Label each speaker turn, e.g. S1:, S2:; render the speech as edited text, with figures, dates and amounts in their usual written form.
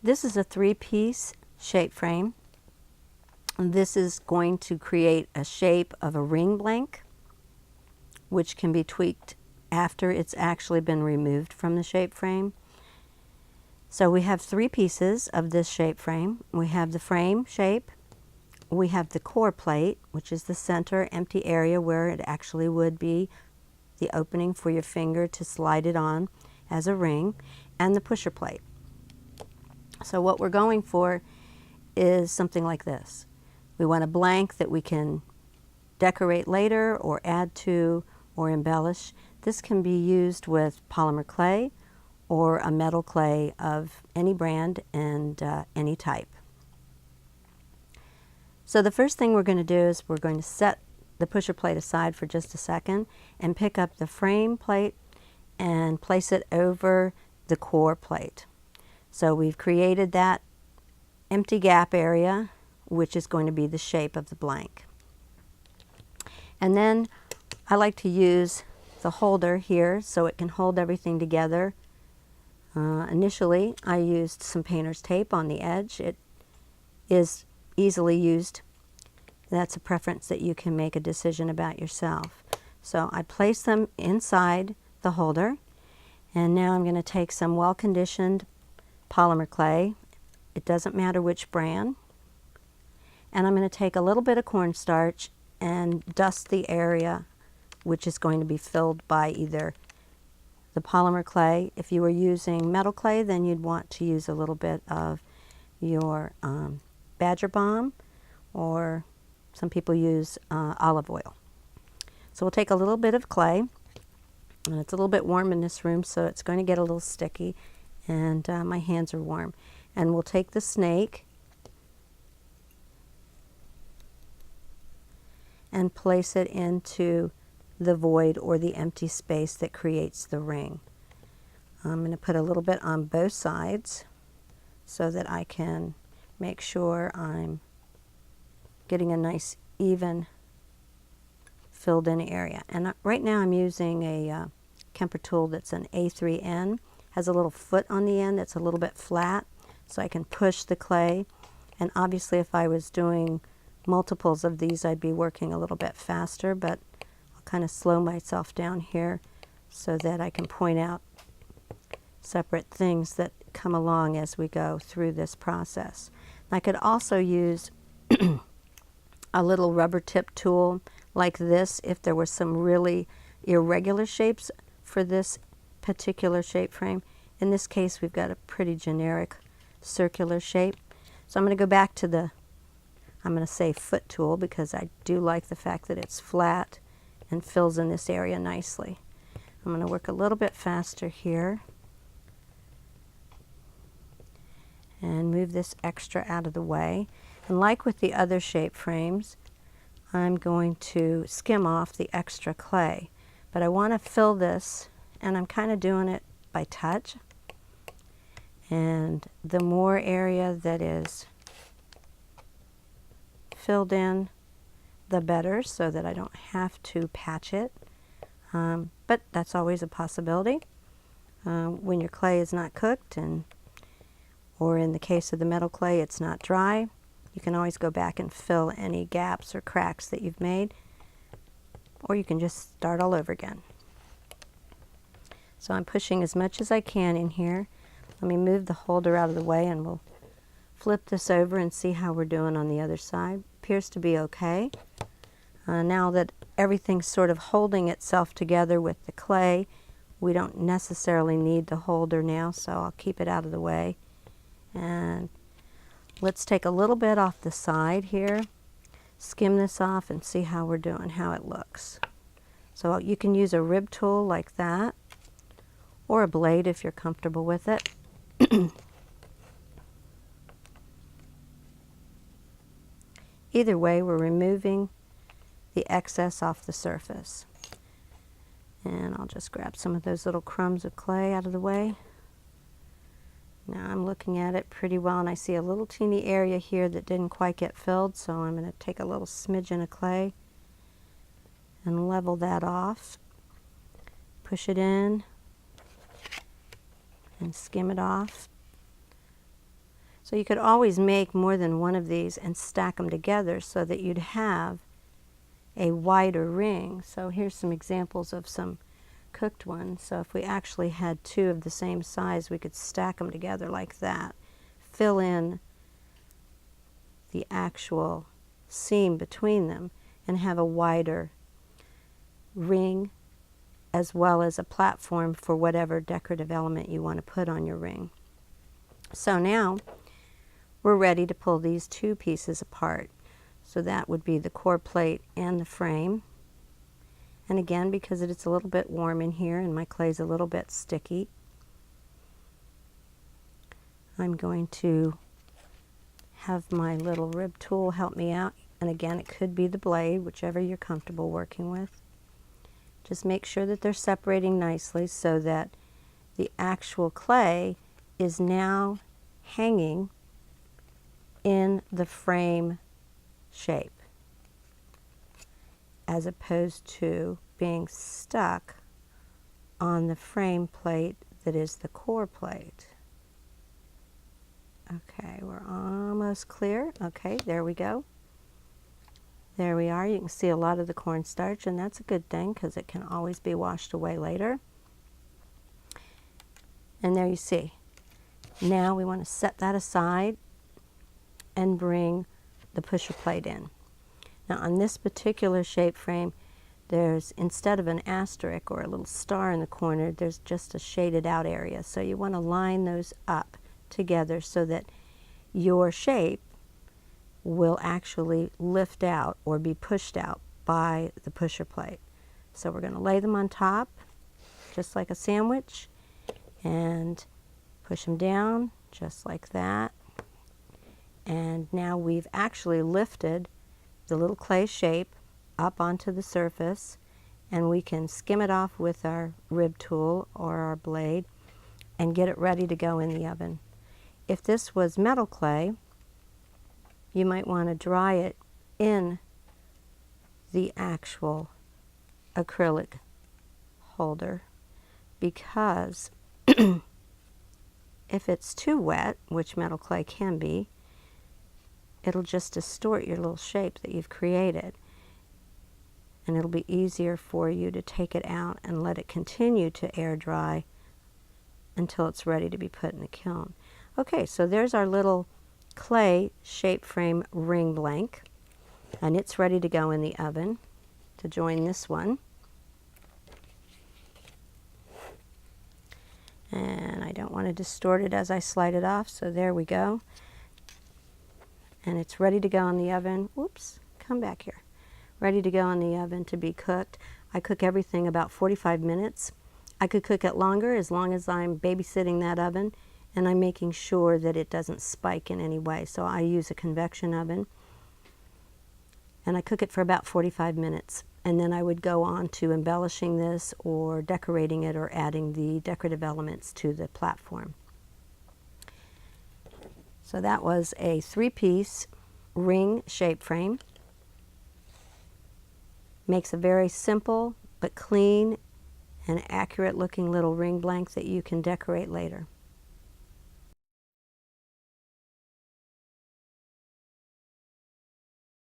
S1: This is a 3-piece shape frame. This is going to create a shape of a ring blank, which can be tweaked after it's actually been removed from the shape frame. So we have 3 pieces of this shape frame. We have the frame shape, we have the core plate, which is the center empty area where it actually would be the opening for your finger to slide it on as a ring, and the pusher plate. So what we're going for is something like this. We want a blank that we can decorate later or add to or embellish. This can be used with polymer clay or a metal clay of any brand and any type. So the first thing we're going to do is we're going to set the pusher plate aside for just a second and pick up the frame plate and place it over the core plate. So we've created that empty gap area, which is going to be the shape of the blank. And then I like to use the holder here so it can hold everything together. Initially, I used some painter's tape on the edge. It is easily used. That's a preference that you can make a decision about yourself. So I place them inside the holder, and now I'm going to take some well-conditioned polymer clay. It doesn't matter which brand. And I'm going to take a little bit of cornstarch and dust the area which is going to be filled by either the polymer clay. If you were using metal clay, then you'd want to use a little bit of your Badger Balm, or some people use olive oil. So we'll take a little bit of clay, and it's a little bit warm in this room, so it's going to get a little sticky, and my hands are warm. And we'll take the snake and place it into the void or the empty space that creates the ring. I'm going to put a little bit on both sides so that I can make sure I'm getting a nice even filled in area. And right now I'm using a Kemper tool that's an A3N. Has a little foot on the end that's a little bit flat, so I can push the clay. And obviously if I was doing multiples of these, I'd be working a little bit faster, but I'll kind of slow myself down here so that I can point out separate things that come along as we go through this process. I could also use a little rubber tip tool like this if there were some really irregular shapes for this particular shape frame. In this case, we've got a pretty generic circular shape. So I'm going to go back to the, I'm going to say foot tool, because I do like the fact that it's flat and fills in this area nicely. I'm going to work a little bit faster here and move this extra out of the way. And like with the other shape frames, I'm going to skim off the extra clay. But I want to fill this, and I'm kind of doing it by touch. And the more area that is filled in, the better, so that I don't have to patch it. But that's always a possibility when your clay is not cooked, or in the case of the metal clay, it's not dry. You can always go back and fill any gaps or cracks that you've made, or you can just start all over again. So I'm pushing as much as I can in here. Let me move the holder out of the way, and we'll flip this over and see how we're doing on the other side. Appears to be okay. Now that everything's sort of holding itself together with the clay, we don't necessarily need the holder now, so I'll keep it out of the way. And let's take a little bit off the side here, skim this off, and see how we're doing, how it looks. So you can use a rib tool like that, or a blade if you're comfortable with it. Either way, we're removing the excess off the surface. And I'll just grab some of those little crumbs of clay out of the way. Now I'm looking at it pretty well, and I see a little teeny area here that didn't quite get filled, so I'm going to take a little smidgen of clay and level that off. Push it in and skim it off. So you could always make more than one of these and stack them together so that you'd have a wider ring. So here's some examples of some cooked ones. So if we actually had two of the same size, we could stack them together like that, fill in the actual seam between them, and have a wider ring as well as a platform for whatever decorative element you want to put on your ring. So now we're ready to pull these two pieces apart. So that would be the core plate and the frame. And again, because it's a little bit warm in here and my clay's a little bit sticky, I'm going to have my little rib tool help me out. And again, it could be the blade, whichever you're comfortable working with. Just make sure that they're separating nicely so that the actual clay is now hanging in the frame shape, as opposed to being stuck on the frame plate that is the core plate. Okay, we're almost clear. Okay, there we go. There we are. You can see a lot of the cornstarch, and that's a good thing because it can always be washed away later. And there you see. Now we want to set that aside and bring the pusher plate in. Now on this particular shape frame, there's, instead of an asterisk or a little star in the corner, there's just a shaded out area. So you want to line those up together so that your shape will actually lift out or be pushed out by the pusher plate. So we're going to lay them on top just like a sandwich and push them down just like that. And now we've actually lifted the little clay shape up onto the surface, and we can skim it off with our rib tool or our blade and get it ready to go in the oven. If this was metal clay, you might want to dry it in the actual acrylic holder, because if it's too wet, which metal clay can be, it'll just distort your little shape that you've created. And it'll be easier for you to take it out and let it continue to air dry until it's ready to be put in the kiln. Okay, so there's our little clay shape frame ring blank, and it's ready to go in the oven to join this one. And I don't want to distort it as I slide it off, so there we go. And it's ready to go in the oven. Whoops, come back here. Ready to go in the oven to be cooked. I cook everything about 45 minutes. I could cook it longer as long as I'm babysitting that oven and I'm making sure that it doesn't spike in any way. So I use a convection oven and I cook it for about 45 minutes. And then I would go on to embellishing this or decorating it or adding the decorative elements to the platform. So that was a 3-piece ring shape frame. Makes a very simple but clean and accurate looking little ring blank that you can decorate later.